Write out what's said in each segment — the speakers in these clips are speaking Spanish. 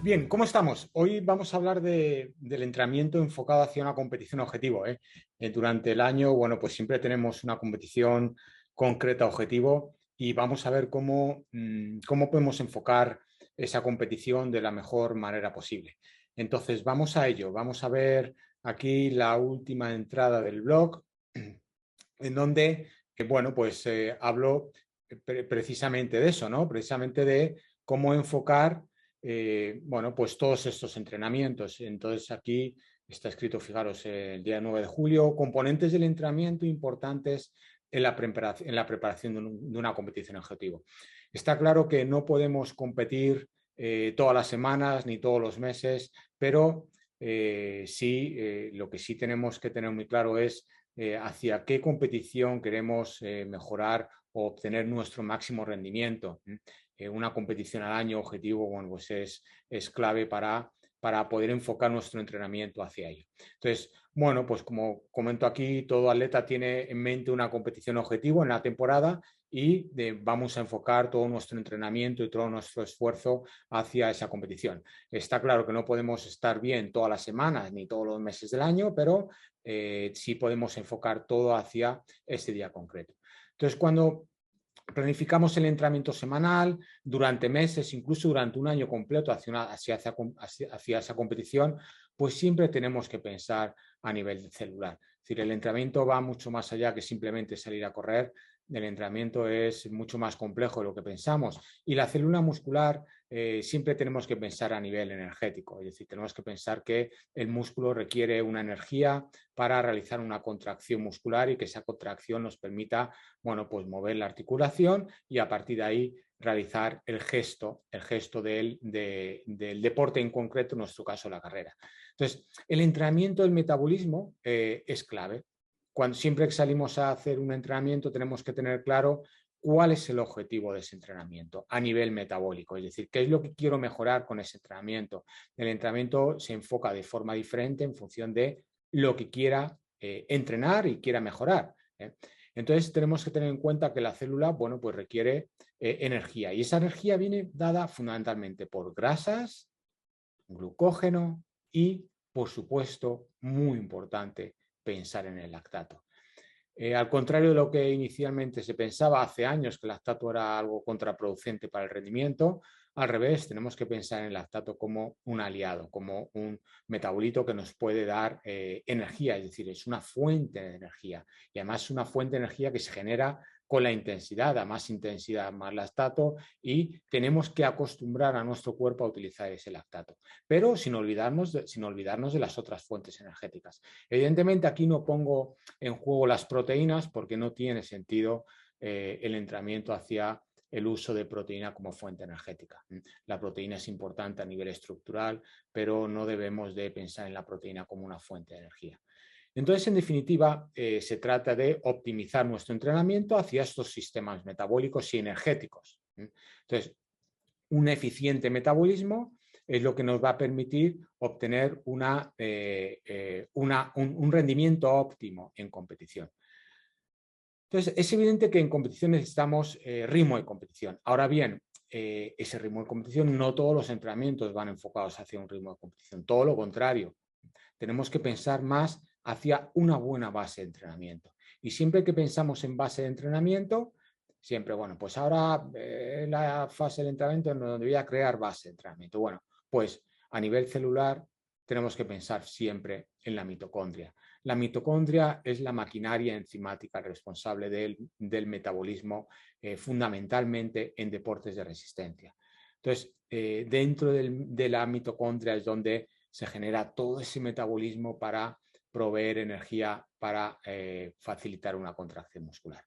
Bien, ¿cómo estamos? Hoy vamos a hablar del entrenamiento enfocado hacia una competición objetivo, ¿eh? Durante el año, bueno, pues siempre tenemos una competición concreta objetivo y vamos a ver cómo podemos enfocar esa competición de la mejor manera posible. Entonces, vamos a ello. Vamos a ver aquí la última entrada del blog, en donde, bueno, pues hablo precisamente de eso, ¿no? Precisamente de cómo enfocar bueno, pues todos estos entrenamientos. Entonces aquí está escrito, fijaros, el día 9 de julio, componentes del entrenamiento importantes en la preparación de una competición objetivo. Está claro que no podemos competir todas las semanas ni todos los meses, pero sí, lo que sí tenemos que tener muy claro es hacia qué competición queremos mejorar o obtener nuestro máximo rendimiento. Una competición al año objetivo, bueno, pues es clave para poder enfocar nuestro entrenamiento hacia ello. Entonces, bueno, pues como comento aquí, todo atleta tiene en mente una competición objetivo en la temporada y vamos a enfocar todo nuestro entrenamiento y todo nuestro esfuerzo hacia esa competición. Está claro que no podemos estar bien todas las semanas ni todos los meses del año, pero sí podemos enfocar todo hacia ese día concreto. Entonces, cuando planificamos el entrenamiento semanal durante meses, incluso durante un año completo hacia esa competición, pues siempre tenemos que pensar a nivel celular. Es decir, el entrenamiento va mucho más allá que simplemente salir a correr. El entrenamiento es mucho más complejo de lo que pensamos. Y la célula muscular siempre tenemos que pensar a nivel energético. Es decir, tenemos que pensar que el músculo requiere una energía para realizar una contracción muscular y que esa contracción nos permita, bueno, pues mover la articulación y a partir de ahí realizar el gesto del deporte en concreto, en nuestro caso la carrera. Entonces, el entrenamiento del metabolismo es clave. Siempre que salimos a hacer un entrenamiento tenemos que tener claro cuál es el objetivo de ese entrenamiento a nivel metabólico, es decir, qué es lo que quiero mejorar con ese entrenamiento. El entrenamiento se enfoca de forma diferente en función de lo que quiera entrenar y quiera mejorar. Entonces tenemos que tener en cuenta que la célula, bueno, pues requiere energía y esa energía viene dada fundamentalmente por grasas, glucógeno y, por supuesto, muy importante, pensar en el lactato. Al contrario de lo que inicialmente se pensaba hace años, que el lactato era algo contraproducente para el rendimiento, al revés, tenemos que pensar en el lactato como un aliado, como un metabolito que nos puede dar energía, es decir, es una fuente de energía y además es una fuente de energía que se genera con la intensidad, a más intensidad, más lactato y tenemos que acostumbrar a nuestro cuerpo a utilizar ese lactato, pero sin olvidarnos de las otras fuentes energéticas. Evidentemente aquí no pongo en juego las proteínas porque no tiene sentido el entrenamiento hacia el uso de proteína como fuente energética. La proteína es importante a nivel estructural, pero no debemos de pensar en la proteína como una fuente de energía. Entonces, en definitiva, se trata de optimizar nuestro entrenamiento hacia estos sistemas metabólicos y energéticos. Entonces, un eficiente metabolismo es lo que nos va a permitir obtener un rendimiento óptimo en competición. Entonces, es evidente que en competición necesitamos ritmo de competición. Ahora bien, ese ritmo de competición, no todos los entrenamientos van enfocados hacia un ritmo de competición, todo lo contrario. Tenemos que pensar más hacia una buena base de entrenamiento. Y siempre que pensamos en base de entrenamiento, siempre, bueno, pues ahora la fase del entrenamiento en donde voy a crear base de entrenamiento. Bueno, pues a nivel celular tenemos que pensar siempre en la mitocondria. La mitocondria es la maquinaria enzimática responsable del metabolismo fundamentalmente en deportes de resistencia. Entonces, dentro de la mitocondria es donde se genera todo ese metabolismo para proveer energía para facilitar una contracción muscular.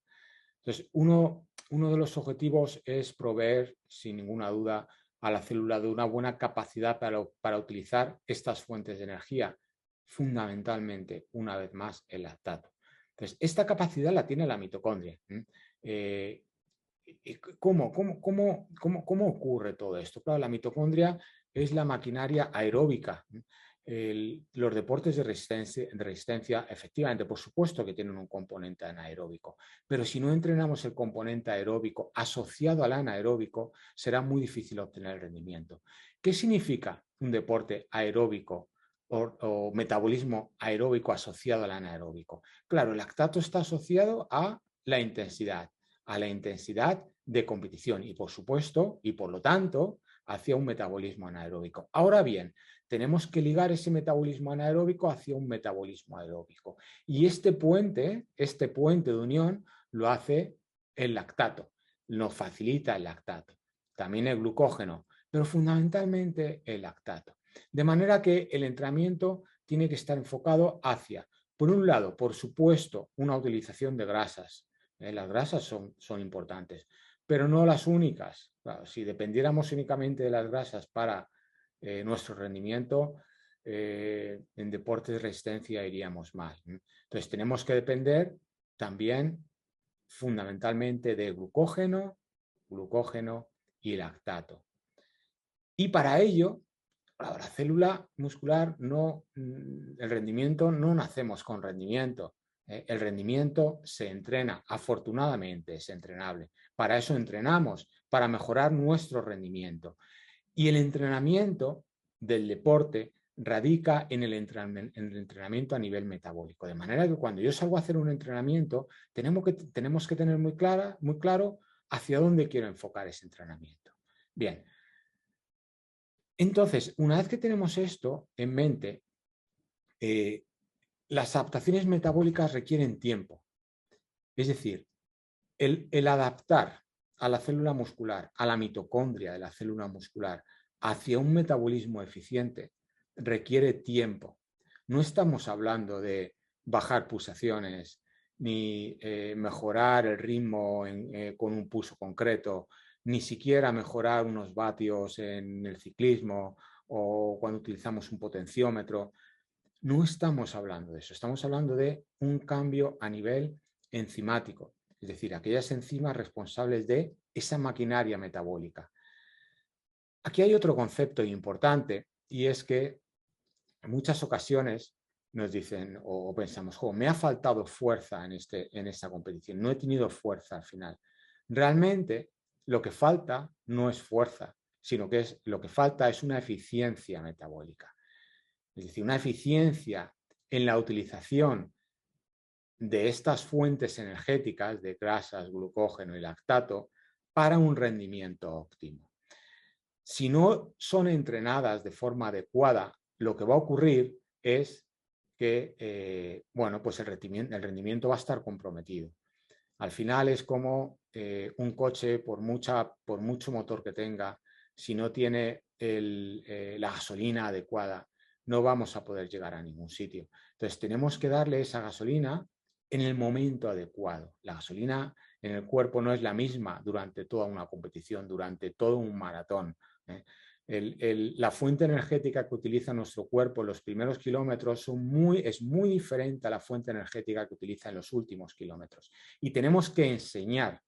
Entonces, uno de los objetivos es proveer, sin ninguna duda, a la célula de una buena capacidad para utilizar estas fuentes de energía, fundamentalmente, una vez más, el lactato. Entonces, esta capacidad la tiene la mitocondria. Eh, ¿Cómo ocurre todo esto? Claro, la mitocondria es la maquinaria aeróbica los deportes de resistencia, efectivamente, por supuesto que tienen un componente anaeróbico, pero si no entrenamos el componente aeróbico asociado al anaeróbico, será muy difícil obtener el rendimiento. ¿Qué significa un deporte aeróbico o metabolismo aeróbico asociado al anaeróbico? Claro, el lactato está asociado a la intensidad de competición y, por supuesto, y por lo tanto, hacia un metabolismo anaeróbico. Ahora bien, tenemos que ligar ese metabolismo anaeróbico hacia un metabolismo aeróbico. Y este puente de unión lo hace el lactato, nos facilita el lactato, también el glucógeno, pero fundamentalmente el lactato. De manera que el entrenamiento tiene que estar enfocado hacia, por un lado, por supuesto, una utilización de grasas. Las grasas son importantes, pero no las únicas. Claro, si dependiéramos únicamente de las grasas para nuestro rendimiento, en deportes de resistencia iríamos mal. Entonces tenemos que depender también fundamentalmente de glucógeno y lactato. Y para ello, la célula muscular el rendimiento no nacemos con rendimiento. El rendimiento se entrena, afortunadamente es entrenable. Para eso entrenamos, para mejorar nuestro rendimiento. Y el entrenamiento del deporte radica en el entrenamiento a nivel metabólico. De manera que cuando yo salgo a hacer un entrenamiento, tenemos que tener muy claro hacia dónde quiero enfocar ese entrenamiento. Bien. Entonces, una vez que tenemos esto en mente, las adaptaciones metabólicas requieren tiempo. Es decir, el adaptar a la célula muscular, a la mitocondria de la célula muscular, hacia un metabolismo eficiente, requiere tiempo. No estamos hablando de bajar pulsaciones, ni mejorar el ritmo con un pulso concreto, ni siquiera mejorar unos vatios en el ciclismo o cuando utilizamos un potenciómetro. No estamos hablando de eso, estamos hablando de un cambio a nivel enzimático, es decir, aquellas enzimas responsables de esa maquinaria metabólica. Aquí hay otro concepto importante y es que en muchas ocasiones nos dicen o pensamos, me ha faltado fuerza en esta competición, no he tenido fuerza al final. Realmente lo que falta no es fuerza, sino que lo que falta es una eficiencia metabólica. Es decir, una eficiencia en la utilización de estas fuentes energéticas de grasas, glucógeno y lactato para un rendimiento óptimo. Si no son entrenadas de forma adecuada, lo que va a ocurrir es que pues el rendimiento va a estar comprometido. Al final es como un coche, por mucho motor que tenga, si no tiene la gasolina adecuada, no vamos a poder llegar a ningún sitio. Entonces tenemos que darle esa gasolina en el momento adecuado. La gasolina en el cuerpo no es la misma durante toda una competición, durante todo un maratón. La fuente energética que utiliza nuestro cuerpo en los primeros kilómetros es muy diferente a la fuente energética que utiliza en los últimos kilómetros. Y tenemos que enseñar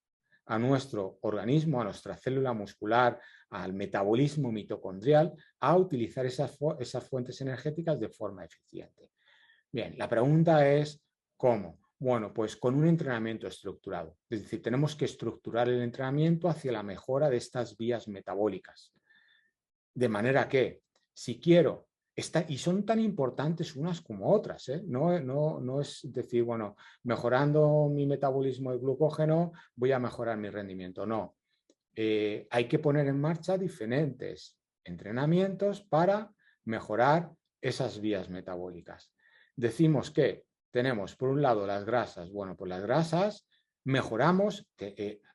a nuestro organismo, a nuestra célula muscular, al metabolismo mitocondrial, a utilizar esas fuentes energéticas de forma eficiente. Bien, la pregunta es, ¿cómo? Bueno, pues con un entrenamiento estructurado. Es decir, tenemos que estructurar el entrenamiento hacia la mejora de estas vías metabólicas. De manera que, si quiero, y son tan importantes unas como otras, no es decir, bueno, mejorando mi metabolismo de glucógeno voy a mejorar mi rendimiento. No, hay que poner en marcha diferentes entrenamientos para mejorar esas vías metabólicas. Decimos que tenemos, por un lado, las grasas. Bueno, pues las grasas mejoramos,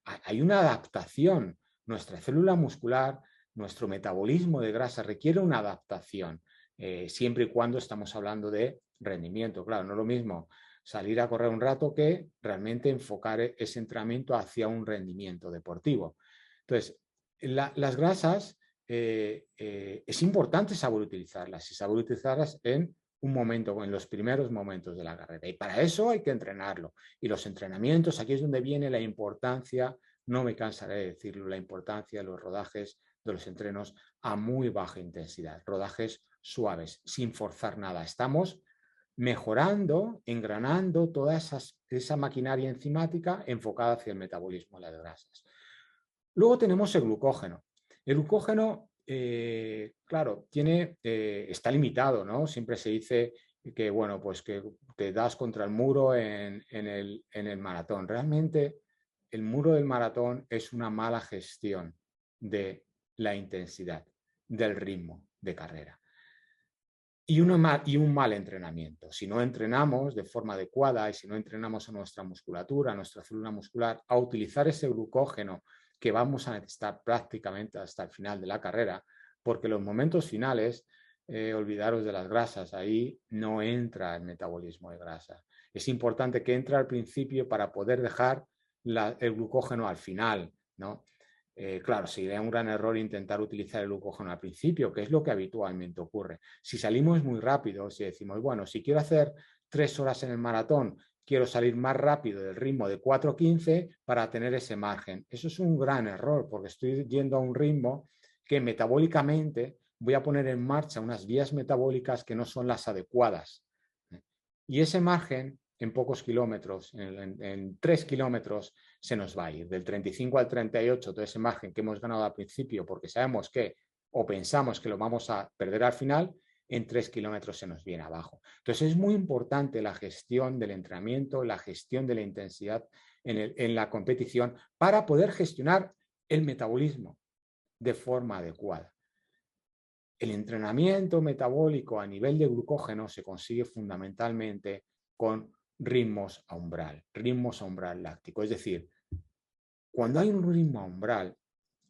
hay una adaptación. Nuestra célula muscular, nuestro metabolismo de grasa requiere una adaptación, siempre y cuando estamos hablando de rendimiento. Claro, no es lo mismo salir a correr un rato que realmente enfocar ese entrenamiento hacia un rendimiento deportivo. Entonces, las grasas es importante saber utilizarlas y saber utilizarlas en un momento, en los primeros momentos de la carrera. Y para eso hay que entrenarlo. Y los entrenamientos, aquí es donde viene la importancia, no me cansaré de decirlo, la importancia de los rodajes de los entrenos a muy baja intensidad, rodajes suaves, sin forzar nada. Estamos mejorando, engranando toda esa maquinaria enzimática enfocada hacia el metabolismo de las grasas. Luego tenemos el glucógeno. El glucógeno, claro, está limitado, ¿no? Siempre se dice que, bueno, pues que te das contra el muro en el maratón. Realmente, el muro del maratón es una mala gestión de la intensidad, del ritmo de carrera. Y un mal entrenamiento. Si no entrenamos de forma adecuada y si no entrenamos a nuestra musculatura, a nuestra célula muscular, a utilizar ese glucógeno que vamos a necesitar prácticamente hasta el final de la carrera, porque los momentos finales, olvidaros de las grasas, ahí no entra el metabolismo de grasa. Es importante que entre al principio para poder dejar el glucógeno al final, ¿no? Claro, sería un gran error intentar utilizar el glucógeno al principio, que es lo que habitualmente ocurre. Si salimos muy rápido, si decimos, bueno, si quiero hacer 3 horas en el maratón, quiero salir más rápido del ritmo de 4:15 para tener ese margen. Eso es un gran error, porque estoy yendo a un ritmo que metabólicamente voy a poner en marcha unas vías metabólicas que no son las adecuadas. Y ese margen, en pocos kilómetros, en 3 kilómetros, se nos va a ir. Del 35 al 38, todo ese margen que hemos ganado al principio, porque sabemos que o pensamos que lo vamos a perder al final, en 3 kilómetros se nos viene abajo. Entonces es muy importante la gestión del entrenamiento, la gestión de la intensidad en la competición para poder gestionar el metabolismo de forma adecuada. El entrenamiento metabólico a nivel de glucógeno se consigue fundamentalmente con ritmos a umbral láctico. Es decir, cuando hay un ritmo a umbral,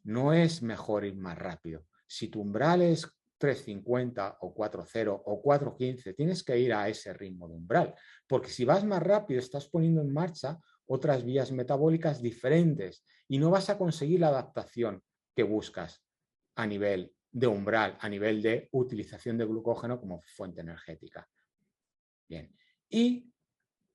no es mejor ir más rápido. Si tu umbral es 3:50 o 4:0 o 4:15, tienes que ir a ese ritmo de umbral, porque si vas más rápido estás poniendo en marcha otras vías metabólicas diferentes y no vas a conseguir la adaptación que buscas a nivel de umbral, a nivel de utilización de glucógeno como fuente energética. Bien, y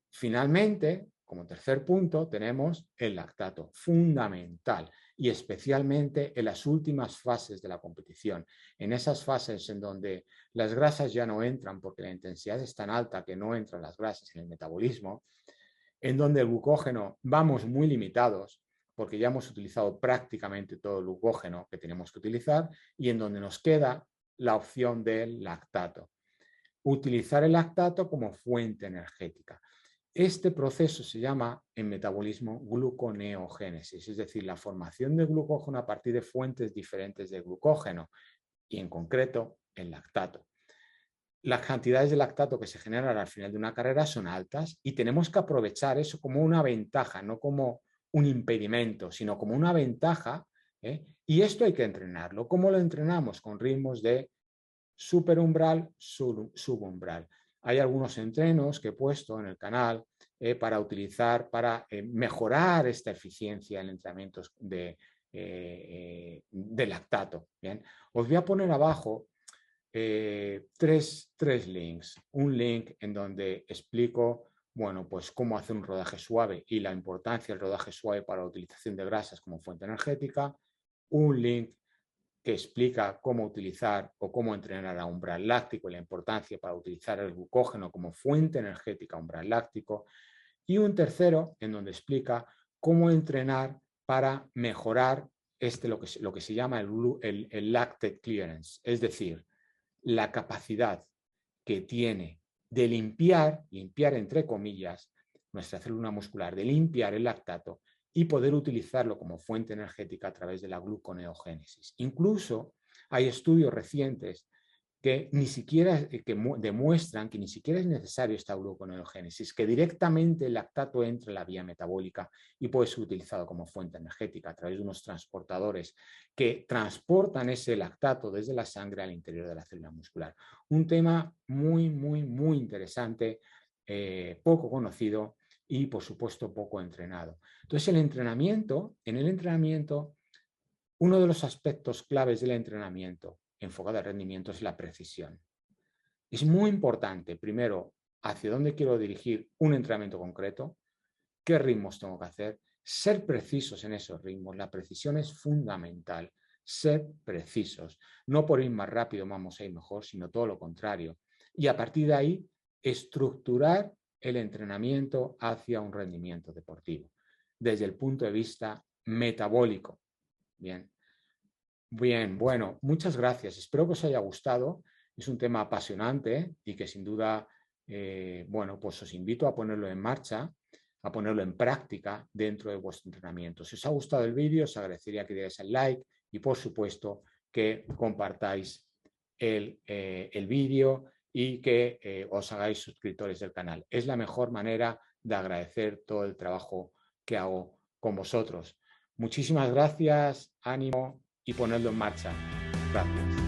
finalmente, como tercer punto, tenemos el lactato, fundamental, y especialmente en las últimas fases de la competición, en esas fases en donde las grasas ya no entran porque la intensidad es tan alta que no entran las grasas en el metabolismo, en donde el glucógeno vamos muy limitados porque ya hemos utilizado prácticamente todo el glucógeno que tenemos que utilizar y en donde nos queda la opción del lactato. Utilizar el lactato como fuente energética. Este proceso se llama en metabolismo gluconeogénesis, es decir, la formación de glucógeno a partir de fuentes diferentes de glucógeno y en concreto el lactato. Las cantidades de lactato que se generan al final de una carrera son altas y tenemos que aprovechar eso como una ventaja, no como un impedimento, sino como una ventaja, ¿eh? Y esto hay que entrenarlo. ¿Cómo lo entrenamos? Con ritmos de superumbral, subumbral. Hay algunos entrenos que he puesto en el canal para utilizar, para mejorar esta eficiencia en entrenamientos de lactato. ¿Bien? Os voy a poner abajo tres links. Un link en donde explico, bueno, pues cómo hacer un rodaje suave y la importancia del rodaje suave para la utilización de grasas como fuente energética. Un link que explica cómo utilizar o cómo entrenar a umbral láctico y la importancia para utilizar el glucógeno como fuente energética a umbral láctico. Y un tercero en donde explica cómo entrenar para mejorar lo que se llama el lactate clearance, es decir, la capacidad que tiene de limpiar entre comillas, nuestra célula muscular, de limpiar el lactato y poder utilizarlo como fuente energética a través de la gluconeogénesis. Incluso hay estudios recientes que ni siquiera demuestran que ni siquiera es necesario esta gluconeogénesis, que directamente el lactato entra en la vía metabólica y puede ser utilizado como fuente energética a través de unos transportadores que transportan ese lactato desde la sangre al interior de la célula muscular. Un tema muy, muy, muy interesante, poco conocido y, por supuesto, poco entrenado. Entonces, en el entrenamiento, uno de los aspectos claves del entrenamiento enfocado al rendimiento es la precisión. Es muy importante, primero, hacia dónde quiero dirigir un entrenamiento concreto, qué ritmos tengo que hacer, ser precisos en esos ritmos. La precisión es fundamental. ser precisos. No por ir más rápido vamos a ir mejor, sino todo lo contrario. Y a partir de ahí, estructurar el entrenamiento hacia un rendimiento deportivo, desde el punto de vista metabólico. Bien. Bien, bueno, muchas gracias. Espero que os haya gustado. Es un tema apasionante y que sin duda, bueno, pues os invito a ponerlo en marcha, a ponerlo en práctica dentro de vuestro entrenamiento. Si os ha gustado el vídeo, os agradecería que dierais el like y, por supuesto, que compartáis el vídeo y que os hagáis suscriptores del canal. Es la mejor manera de agradecer todo el trabajo que hago con vosotros. Muchísimas gracias, ánimo y ponerlo en marcha. Gracias.